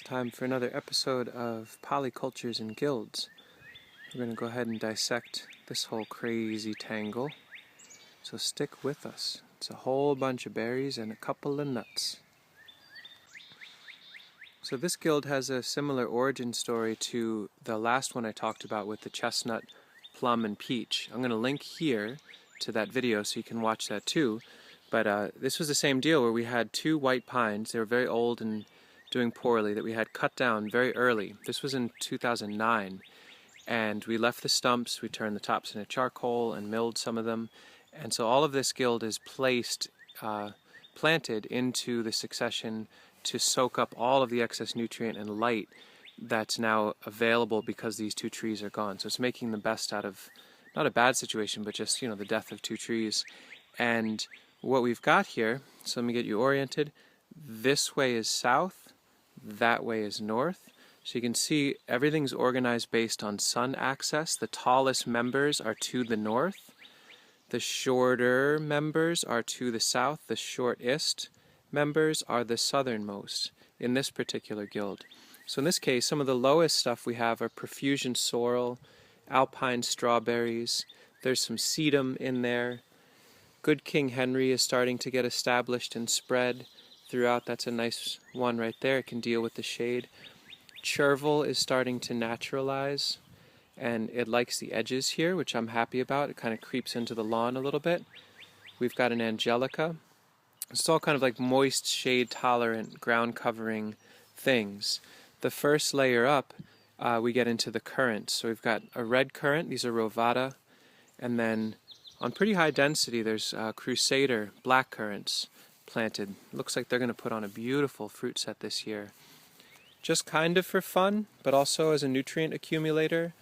It's time for another episode of Polycultures and Guilds. We're going to go ahead and dissect this whole crazy tangle, so stick with us. It's a whole bunch of berries and a couple of nuts. So this guild has a similar origin story to the last one I talked about with the chestnut, plum, and peach. I'm going to link here to that video so you can watch that too. But this was the same deal where we had two white pines. They were very old and doing poorly that we had cut down very early. This was in 2009, and we left the stumps, we turned the tops into charcoal and milled some of them, and so all of this guild is planted into the succession to soak up all of the excess nutrient and light that's now available because these two trees are gone. So it's making the best out of not a bad situation, but just, the death of two trees. And what we've got here, so let me get you oriented. This way is south, that way is north. So you can see everything's organized based on sun axis. The tallest members are to the north. The shorter members are to the south. The shortest members are the southernmost in this particular guild. So in this case, some of the lowest stuff we have are profusion sorrel, alpine strawberries. There's some sedum in there. Good King Henry is starting to get established and spread throughout. That's a nice one right there. It can deal with the shade. Chervil is starting to naturalize, and it likes the edges here, which I'm happy about. It kind of creeps into the lawn a little bit. We've got an angelica. It's all kind of like moist, shade-tolerant, ground-covering things. The first layer up, we get into the currants. So we've got a red currant. These are rovata. And then on pretty high density, there's crusader black currants planted. Looks like they're going to put on a beautiful fruit set this year. Just kind of for fun, but also as a nutrient accumulator.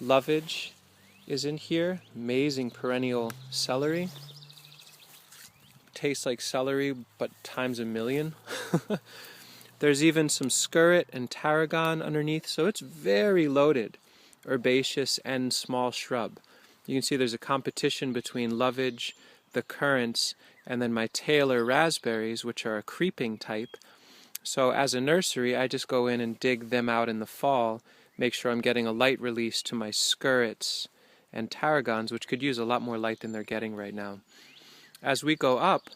Lovage is in here. Amazing perennial celery. Tastes like celery, but times a million. There's even some skirret and tarragon underneath, so it's very loaded. Herbaceous and small shrub. You can see there's a competition between lovage, the currants, and then my Taylor raspberries, which are a creeping type. So as a nursery, I just go in and dig them out in the fall, make sure I'm getting a light release to my skirrets and tarragons, which could use a lot more light than they're getting right now. As we go up,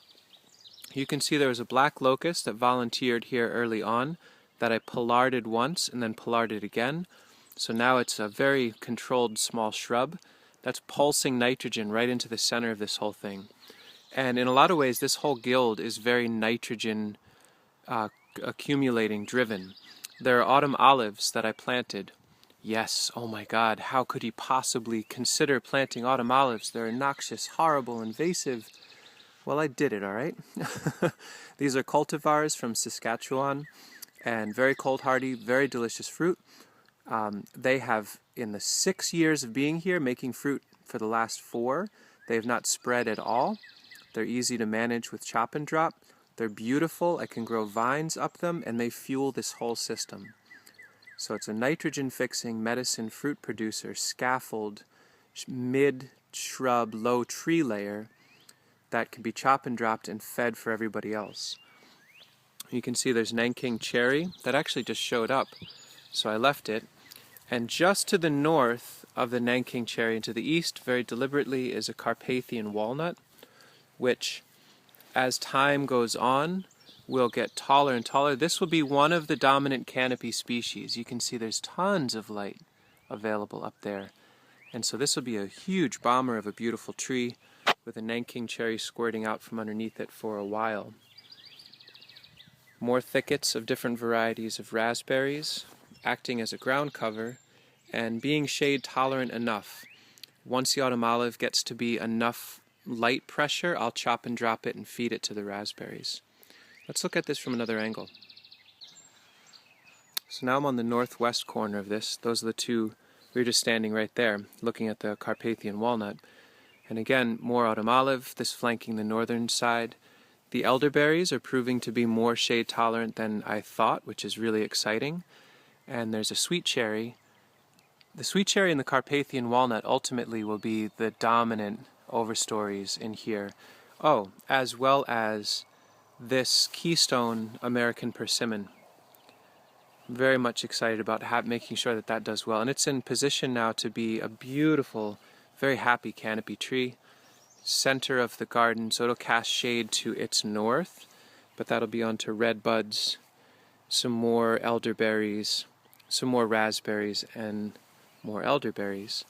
you can see there was a black locust that volunteered here early on that I pollarded once and then pollarded again. So now it's a very controlled small shrub that's pulsing nitrogen right into the center of this whole thing. And in a lot of ways, this whole guild is very nitrogen accumulating driven. There are autumn olives that I planted. Yes, oh my God, how could he possibly consider planting autumn olives? They're noxious, horrible, invasive. Well, I did it, all right? These are cultivars from Saskatchewan, and very cold hardy, very delicious fruit. They have, in the 6 years of being here, making fruit for the last 4, they have not spread at all. They're easy to manage with chop and drop. They're beautiful. I can grow vines up them, and they fuel this whole system. So it's a nitrogen-fixing medicine fruit producer, scaffold, mid-shrub, low tree layer that can be chop and dropped and fed for everybody else. You can see there's Nanking cherry that actually just showed up, so I left it. And just to the north of the Nanking cherry and to the east, very deliberately, is a Carpathian walnut, which, as time goes on, will get taller and taller. This will be one of the dominant canopy species. You can see there's tons of light available up there. And so this will be a huge bomber of a beautiful tree with a Nanking cherry squirting out from underneath it for a while. More thickets of different varieties of raspberries acting as a ground cover and being shade tolerant enough. Once the autumn olive gets to be enough light pressure, I'll chop and drop it and feed it to the raspberries. Let's look at this from another angle. So now I'm on the northwest corner of this. Those are the two, we were just standing right there looking at the Carpathian walnut. And again, more autumn olive, this flanking the northern side. The elderberries are proving to be more shade tolerant than I thought, which is really exciting. And there's a sweet cherry. The sweet cherry and the Carpathian walnut ultimately will be the dominant Overstories in here. Oh, as well as this keystone American Persimmon. Very much excited about making sure that that does well. And it's in position now to be a beautiful, very happy canopy tree. Center of the garden, so it'll cast shade to its north, but that'll be onto red buds, some more elderberries, some more raspberries, and more elderberries.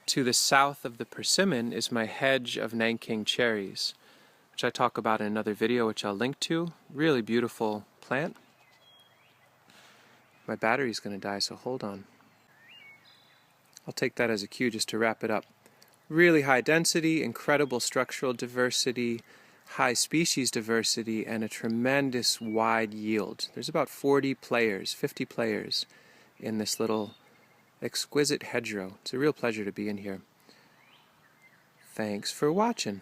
To the south of the persimmon is my hedge of Nanking cherries, which I talk about in another video, which I'll link to. Really beautiful plant. My battery's going to die, so hold on. I'll take that as a cue just to wrap it up. Really high density, incredible structural diversity, high species diversity, and a tremendous wide yield. There's about 40 players, 50 players in this little exquisite hedgerow. It's a real pleasure to be in here. Thanks for watching.